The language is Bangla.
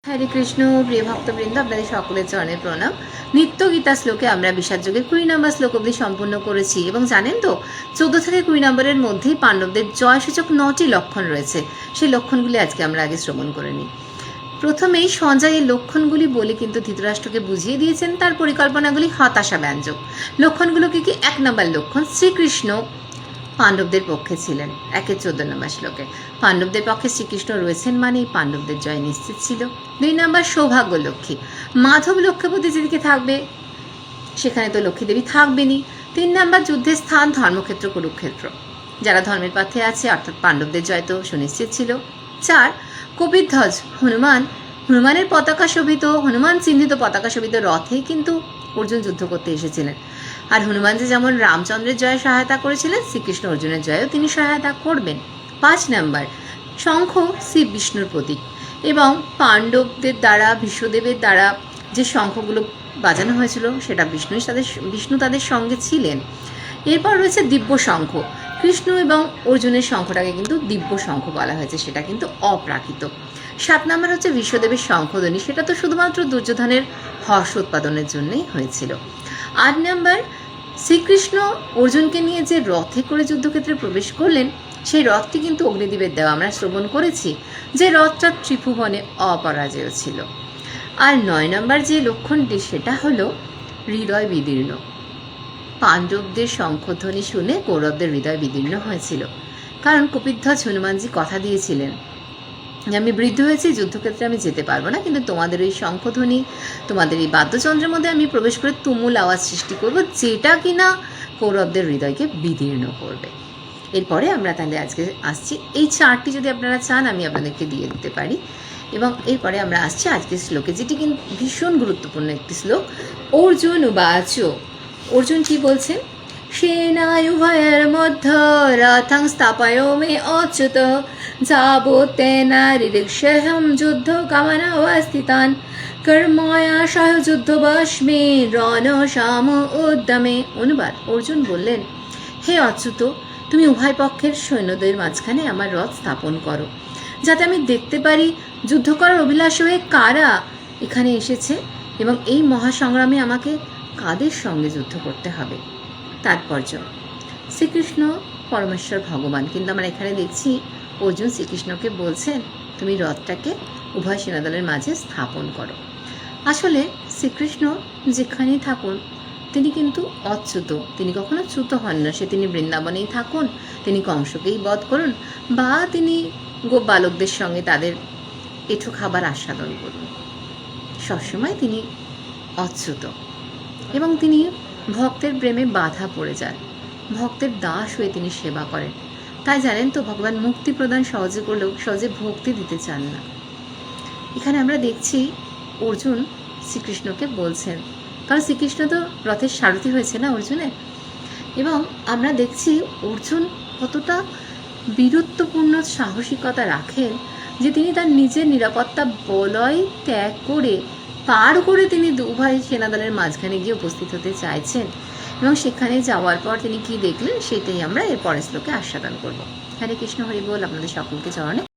হরে কৃষ্ণ। প্রিয় ভক্তবৃন্দ, আপনাদের সকলের চরণে প্রণাম। নিত্য গীতা শ্লোকে আমরা বিষাদ যোগের 20 নম্বর শ্লোক অবধি সম্পূর্ণ করেছি এবং জানেন তো 14 থেকে 20 নম্বরের মধ্যেই পাণ্ডবদের জয়সূচক 9টি লক্ষণ রয়েছে। সেই লক্ষণগুলি আজকে আমরা আগে শ্রবণ করে নিই। প্রথমেই সঞ্জয় এই লক্ষণগুলি বলে কিন্তু ধৃতরাষ্ট্রকে বুঝিয়ে দিয়েছেন তার পরিকল্পনাগুলি হতাশা ব্যঞ্জক। লক্ষণগুলো কি? 1 নম্বর লক্ষণ, শ্রীকৃষ্ণ পাণ্ডবদের পক্ষে ছিলেন। 14 নম্বর শ্লোকে পাণ্ডবদের পক্ষে শ্রীকৃষ্ণ রয়েছেন মানেই পাণ্ডবদের জয় নিশ্চিত ছিল। 2 নম্বর, সৌভাগ্য লক্ষ্মী, মাধব লক্ষ্মীপতি যেদিকে থাকবে সেখানে তো লক্ষ্মী দেবী থাকবেনই। 3 নম্বর, যুদ্ধের স্থান ধর্মক্ষেত্র কুরুক্ষেত্র, যারা ধর্মের পথে আছে অর্থাৎ পাণ্ডবদের জয় তো সুনিশ্চিত ছিল। 4, কপিধ্বজ হনুমানের পতাকা শোভিত, হনুমান চিহ্নিত পতাকা শোভিত রথেই কিন্তু অর্জুন যুদ্ধ করতে এসেছিলেন। আর হনুমান যে যেমন রামচন্দ্রের জয়ে সহায়তা করেছিলেন, শ্রীকৃষ্ণ অর্জুনের জয়েও তিনি সহায়তা করবেন। 5 নম্বর, শঙ্খ শিব বিষ্ণুর প্রতীক এবং পাণ্ডবদের দ্বারা ভীষ্মদেবের দ্বারা যে শঙ্খগুলো বাজানো হয়েছিল সেটা বিষ্ণু তাদের সঙ্গে ছিলেন। এরপর রয়েছে দিব্য শঙ্খ, কৃষ্ণ এবং অর্জুনের শঙ্খটাকে কিন্তু দিব্য শঙ্খ বলা হয়েছে, সেটা কিন্তু অপ্রাকৃত। 7 নম্বর হচ্ছে ভীষ্মদেবের শঙ্খধ্বনি, সেটা তো শুধুমাত্র দুর্যোধনের হর্ষ উৎপাদনের জন্যই হয়েছিল। 8 নম্বর, শ্রীকৃষ্ণ অর্জুনকে নিয়ে যে রথে করে যুদ্ধক্ষেত্রে প্রবেশ করলেন সেই রথটি কিন্তু অগ্নিদেবের দেওয়া, আমরা শ্রবণ করেছি যে রথটা ত্রিভুবনে অপরাজেয় ছিল। আর 9 নম্বর যে লক্ষণটি সেটা হলো হৃদয় বিদীর্ণ। পাণ্ডবদের শঙ্খধ্বনি শুনে কৌরবদের হৃদয় বিদীর্ণ হয়েছিল, কারণ কপিধ্বজ হনুমানজি কথা দিয়েছিলেন যে আমি বৃদ্ধ হয়েছি, যুদ্ধক্ষেত্রে আমি যেতে পারবো না, কিন্তু তোমাদের এই শঙ্খধ্বনি, তোমাদের এই বাদ্যযন্ত্রের মধ্যে আমি প্রবেশ করে তুমুল আওয়াজ সৃষ্টি করব, যেটা কিনা কৌরবদের হৃদয়কে বিদীর্ণ করবে। এরপরে আমরা তাহলে আজকে আসছি, এই 4টি যদি আপনারা চান আমি আপনাদেরকে দিয়ে দিতে পারি। এবং এরপরে আমরা আসছি আজকের শ্লোকে, যেটি কিন্তু ভীষণ গুরুত্বপূর্ণ একটি শ্লোক। অর্জুন উবাচ, অর্জুন কি বলছেন? সেনায়ুভয়ের মধ্যে রথং স্থাপয় মে অচ্যুত যাবতেনা রিদিক্ষেহম যুদ্ধ কামনা অবস্থিতান কর্ময়া সহ যুদ্ধ বস্মে রণ শাম উদ্যমে। অনুবাদ, অর্জুন বললেন, হে অচ্যুত, তুমি উভয় পক্ষের সৈন্যদের মাঝখানে আমার রথ স্থাপন করো, যাতে আমি দেখতে পারি যুদ্ধ করার অভিলাষ হয়ে কারা এখানে এসেছে এবং এই মহাসংগ্রামে আমাকে কাদের সঙ্গে যুদ্ধ করতে হবে। তাৎপর্য, শ্রীকৃষ্ণ পরমেশ্বর ভগবান, কিন্তু আমরা এখানে দেখছি অর্জুন শ্রীকৃষ্ণকে বলছেন তুমি রথটাকে উভয় সেনাদলের মাঝে স্থাপন করো। আসলে শ্রীকৃষ্ণ যেখানেই থাকুন তিনি কিন্তু অচ্যুত, তিনি কখনো চ্যুত হন না। সে তিনি বৃন্দাবনেই থাকুন, তিনি কংসকেই বধ করুন, বা তিনি গোবালকদের সঙ্গে তাদের এঁঠো খাবার আস্বাদন করুন, সবসময় তিনি অচ্যুত এবং তিনি ভক্তের প্রেমে বাধা পড়ে যান, ভক্তের দাস হয়ে তিনি সেবা করেন। তাই জানেন তো ভগবান মুক্তি প্রদান সহজে করলেও সহজে ভক্তি দিতে চান না। এখানে আমরা দেখছি অর্জুন শ্রীকৃষ্ণকে বলছেন, কারণ শ্রীকৃষ্ণ তো রথের সারথি হয়েছে না অর্জুনের। এবং আমরা দেখছি অর্জুন কতটা বীরত্বপূর্ণ সাহসিকতা রাখেন যে তিনি তার নিজের নিরাপত্তা বলয় ত্যাগ করে পার করে তিনি উভয় সেনাদলের মাঝখানে গিয়ে উপস্থিত হতে চাইছেন এবং সেখানে যাওয়ার পর তিনি কি দেখলেন সেটাই আমরা এর পরের শ্লোকে আস্বাদন করব। হরে কৃষ্ণ, হরি বল। আপনাদের সকলকে চরণে